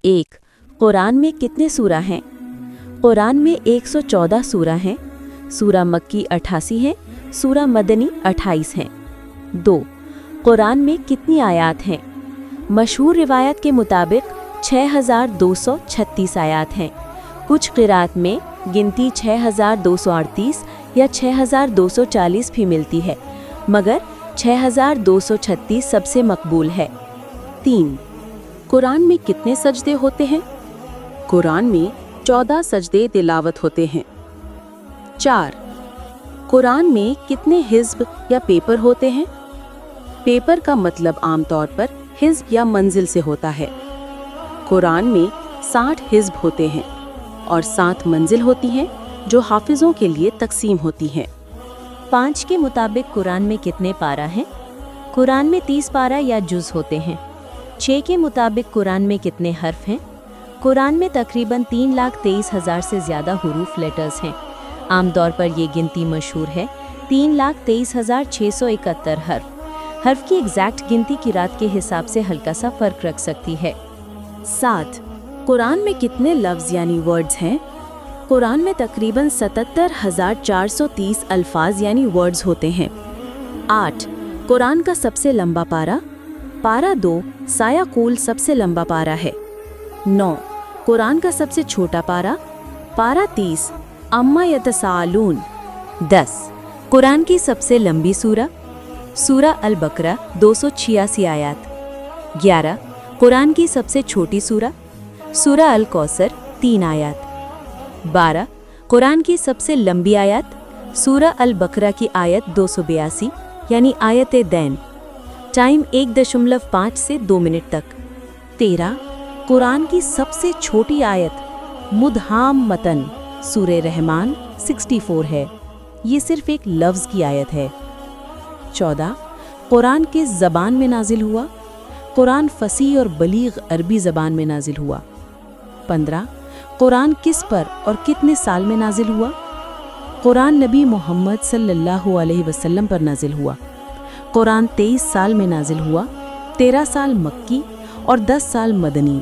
1. कुरान में कितने सूरा हैं? कुरान में 114 सूरा हैं। सूरा मक्की 88 हैं, सूरा मदनी 28 हैं। 2. कुरान में कितनी आयात हैं? मशहूर रिवायत के मुताबिक 6236 आयात हैं। कुछ क़िरात में गिनती 6238 या 6240 भी मिलती है, मगर 6236 सबसे मकबूल है। 3. कुरान में कितने सजदे होते हैं? कुरान में 14 सजदे तिलावत होते हैं। 4. कुरान में कितने हिज़्ब या पेपर होते हैं? पेपर का मतलब आमतौर पर हिज़्ब या मंजिल से होता है। कुरान में 60 हिज़्ब होते हैं और 7 मंजिल होती हैं जो हाफिज़ों के लिए तकसीम होती हैं। 5 के मुताबिक कुरान में कितने पारा हैं? कुरान में 30 पारा या जुज़ होते हैं। 6 के मुताबिक कुरान में कितने हर्फ हैं? कुरान में तकरीबन 3,23,000 से ज़्यादा हुरूफ लेटर्स हैं। आमतौर पर ये गिनती मशहूर है 3,23,671 हर्फ की एग्जैक्ट गिनती किरात के हिसाब से हल्का सा फ़र्क रख सकती है। 7. कुरान में कितने लफ्ज़ यानी वर्ड्स हैं? कुरान में तकरीबन 77,430 अल्फाज यानी वर्ड्स होते हैं। 8. कुरान का सबसे लंबा पारा? पारा 2 साया कूल सबसे लंबा पारा है। 9. कुरान का सबसे छोटा पारा? पारा 30 अम्मा यतसालून। 10. कुरान की सबसे लंबी सूरा? सूरा अल बकरा 286 आयात। 11. कुरान की सबसे छोटी सूरा? सूरा अल कौसर 3 आयात। 12. कुरान की सबसे लंबी आयत? सूरा अल बकरा की आयत 282 यानी आयत दैन। टाइम 1.5 से 2 मिनट तक। 13. कुरान की सबसे छोटी आयत? मुदहाम मतन सूरे रहमान 64 है। ये सिर्फ एक लफ्ज़ की आयत है। 14. कुरान किस ज़बान में नाजिल हुआ? कुरान फसीह और बलीग अरबी ज़बान में नाजिल हुआ। 15. कुरान किस पर और कितने साल में नाजिल हुआ? कुरान नबी मोहम्मद सल्लल्लाहु अलैहि वसल्लम पर नाजिल हुआ। कुरान 23 साल में नाजिल हुआ, 13 साल मक्की और 10 साल मदनी।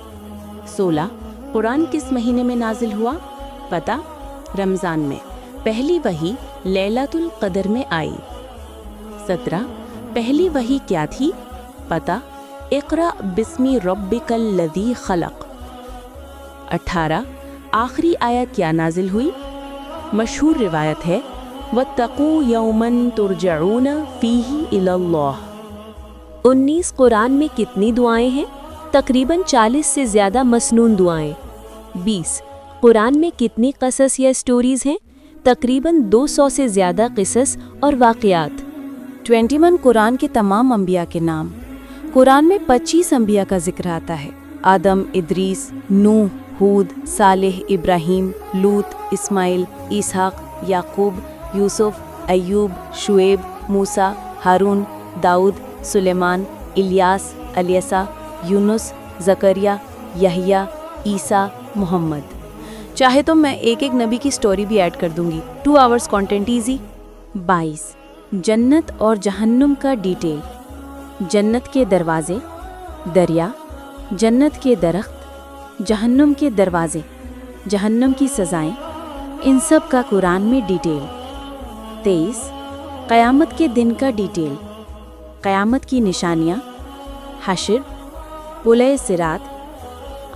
16. कुरान किस महीने में नाजिल हुआ? पता, रमज़ान में। पहली वही लैलतुल क़द्र में आई। 17. पहली वही क्या थी? पता, इक़रा बिस्मी रब्बिकल लज़ी ख़लक़। 18. आखिरी आयत क्या नाजिल हुई? मशहूर रिवायत है वत्तक़ू यौमन तुरजऊन फ़ीही इलल्लाह। 19. कुरान में कितनी दुआएं हैं? तकरीबन 40 से ज़्यादा मसनून दुआएं। 20. कुरान में कितनी क़सस या स्टोरीज़ हैं? तकरीबन 200 से ज़्यादा क़िसस और वाक़यात। 21. कुरान के तमाम अंबिया के नाम? कुरान में 25 अंबिया का जिक्र आता है। आदम, इदरीस, नूह, हूद, सालेह, इब्राहीम, लूत, इस्माइल, इसहाक, याकूब, यूसुफ, अय्यूब, शुएब, मूसा, हारून, दाऊद, सुलेमान, इलियास, अलियसा, यूनुस, ज़करिया, यहिया, ईसा, मोहम्मद। चाहे तो मैं एक एक नबी की स्टोरी भी ऐड कर दूंगी। 2 आवर्स कंटेंट इजी। 22. जन्नत और जहन्नुम का डिटेल। जन्नत के दरवाजे, दरिया, जन्नत के दरख्त, जहन्नुम के दरवाजे, जहन्नुम की सज़ाएं, इन सब का कुरान में डिटेल। 23. क़यामत के दिन का डिटेल। क़यामत की निशानियाँ, हश्र, पुले सिरात,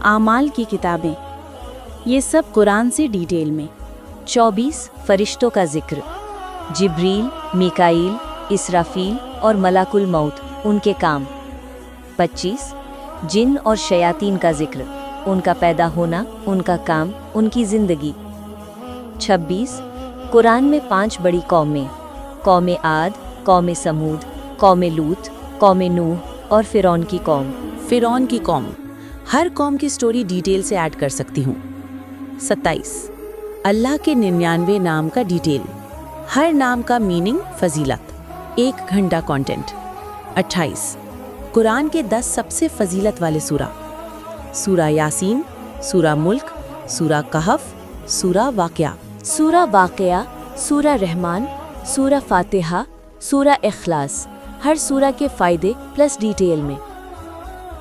आमाल की किताबें, ये सब कुरान से डिटेल में। 24. फरिश्तों का जिक्र। जिब्रील, मिकाईल, इसराफील और मलाकुल मौत, उनके काम। 25. जिन और शयातीन का जिक्र, उनका पैदा होना, उनका काम, उनकी ज़िंदगी। 26. कुरान में 5 बड़ी कौमें, कौम आद, कौम समूद, कौम लूत, कौम नूह और फ़िरौन की कौम। फ़िरौन की कौम, हर कौम की स्टोरी डिटेल से ऐड कर सकती हूँ। 27. अल्लाह के 99 नाम का डिटेल, हर नाम का मीनिंग, फजीलत, 1 घंटा कंटेंट। 28. कुरान के 10 सबसे फजीलत वाले सूरा। सूरा यासीन, सूरा मुल्क, सूरा कहफ, सूरा वाक़या। सूरा वाक़या, सूरा रहमान, सूरा फातिहा, सूरा इखलास, हर सूरा के फ़ायदे प्लस डिटेल में।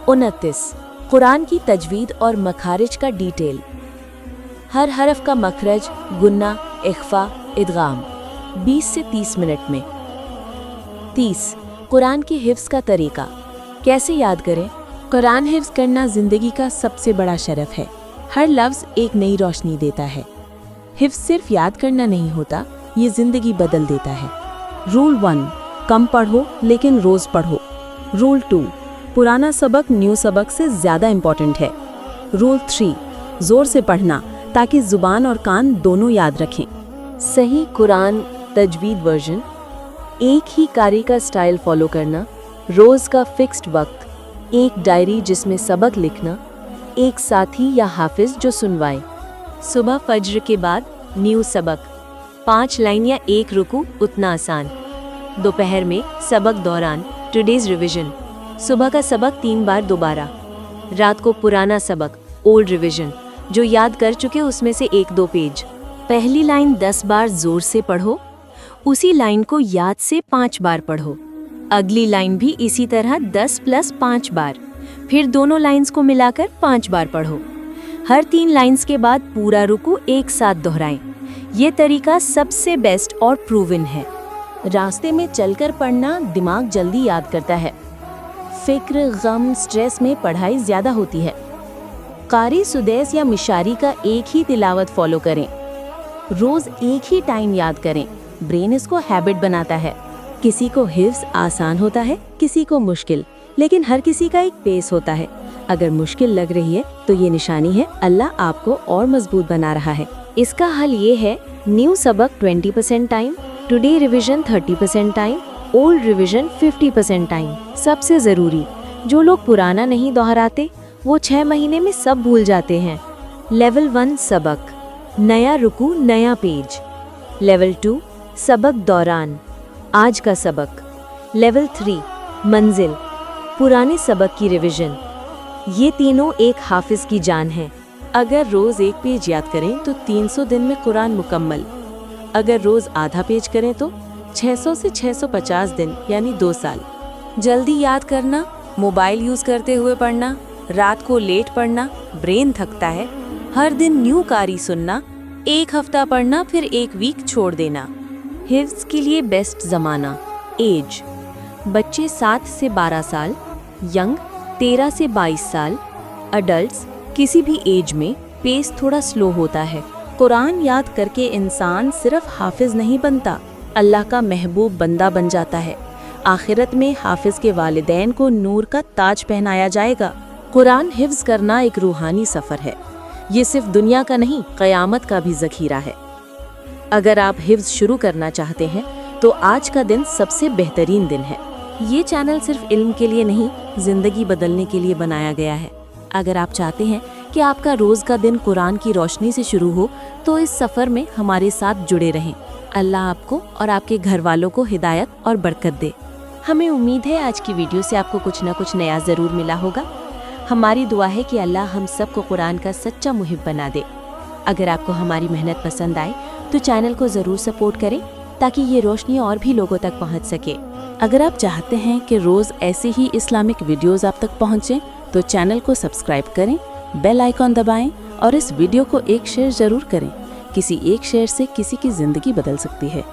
29. कुरान की तजवीद और मखारिज का डिटेल। हर हरफ का मखरज, गुन्ना, इख्फा, इदगाम 20 से 30 मिनट में। 30. कुरान की हिफ्ज़ का तरीका। कैसे याद करें? कुरान हिफ्ज़ करना ज़िंदगी का सबसे बड़ा शरफ है। हर लफ्ज़ एक नई रोशनी देता है। हिफ्ज़ सिर्फ याद करना नहीं होता, ये ज़िंदगी बदल देता है। रूल 1, कम पढ़ो लेकिन रोज़ पढ़ो। रूल 2, पुराना सबक न्यू सबक से ज़्यादा इम्पॉर्टेंट है। रूल 3, ज़ोर से पढ़ना ताकि ज़ुबान और कान दोनों याद रखें। सही कुरान तजवीद वर्जन, एक ही कारी का स्टाइल फॉलो करना, रोज़ का फिक्स्ड वक्त, एक डायरी जिसमें सबक लिखना, एक साथी या हाफिज जो सुनवाए। सुबह फज्र के बाद न्यू सबक, 5 लाइन या 1 रुकू उतना आसान। दोपहर में सबक दौरान टुडेज रिवीजन, सुबह का सबक 3 बार दोबारा। रात को पुराना सबक ओल्ड रिवीजन, जो याद कर चुके उसमें से 1-2 पेज। पहली लाइन 10 बार जोर से पढ़ो, उसी लाइन को याद से 5 बार पढ़ो। अगली लाइन भी इसी तरह 10 + 5 बार, फिर दोनों लाइंस को मिलाकर 5 बार पढ़ो। हर 3 लाइंस के बाद पूरा रुकू एक साथ दोहराएं। ये तरीका सबसे बेस्ट और प्रूवन है। रास्ते में चलकर पढ़ना दिमाग जल्दी याद करता है। फिक्र, गम, स्ट्रेस में पढ़ाई ज़्यादा होती है। कारी, सुदैस या मिशारी का एक ही तिलावत फॉलो करें। रोज़ एक ही टाइम याद करें, ब्रेन इसको हैबिट बनाता है। किसी को हिफ्ज़ आसान होता है, किसी को मुश्किल, लेकिन हर किसी का एक पेस होता है। अगर मुश्किल लग रही है तो ये निशानी है अल्लाह आपको और मजबूत बना रहा है। इसका हल ये है, न्यू सबक 20% time, today revision 30% time, old revision 50% time. सबसे ज़रूरी, जो लोग पुराना नहीं दोहराते वो 6 महीने में सब भूल जाते हैं। लेवल 1 सबक, नया रुकू नया पेज। लेवल 2 सबक दौरान, आज का सबक। लेवल 3 मंजिल, पुराने सबक की रिवीजन। ये तीनों एक हाफिज की जान है। अगर रोज़ 1 पेज याद करें तो 300 दिन में कुरान मुकम्मल। अगर रोज़ आधा पेज करें तो 600 से 650 दिन यानी 2 साल। जल्दी याद करना, मोबाइल यूज़ करते हुए पढ़ना, रात को लेट पढ़ना, ब्रेन थकता है। हर दिन न्यू कारी सुनना, 1 हफ्ता पढ़ना फिर 1 वीक छोड़ देना। हिफ्ज़ के लिए बेस्ट ज़माना। एज, बच्चे 7 से 12 साल, यंग 13 से 22 साल, अडल्ट्स किसी भी एज में। पेस थोड़ा स्लो होता है। कुरान याद करके इंसान सिर्फ हाफिज नहीं बनता, अल्लाह का महबूब बंदा बन जाता है। आखिरत में हाफिज के वालिदैन को नूर का ताज पहनाया जाएगा। कुरान हिफ्ज़ करना एक रूहानी सफ़र है। ये सिर्फ दुनिया का नहीं, क़यामत का भी ज़ख़ीरा है। अगर आप हिफ्ज़ शुरू करना चाहते हैं तो आज का दिन सबसे बेहतरीन दिन है। ये चैनल सिर्फ इल्म के लिए नहीं, ज़िंदगी बदलने के लिए बनाया गया है। अगर आप चाहते हैं कि आपका रोज़ का दिन कुरान की रोशनी से शुरू हो तो इस सफ़र में हमारे साथ जुड़े रहें। अल्लाह आपको और आपके घर वालों को हिदायत और बरकत दे। हमें उम्मीद है आज की वीडियो से आपको कुछ ना कुछ नया ज़रूर मिला होगा। हमारी दुआ है कि अल्लाह हम सबको कुरान का सच्चा मुहिब बना दे। अगर आपको हमारी मेहनत पसंद आए तो चैनल को ज़रूर सपोर्ट करें ताकि ये रोशनी और भी लोगों तक पहुंच सके। अगर आप चाहते हैं कि रोज़ ऐसे ही इस्लामिक वीडियोस आप तक पहुंचें तो चैनल को सब्सक्राइब करें, बेल आइकॉन दबाएं और इस वीडियो को एक शेयर ज़रूर करें। किसी एक शेयर से किसी की ज़िंदगी बदल सकती है।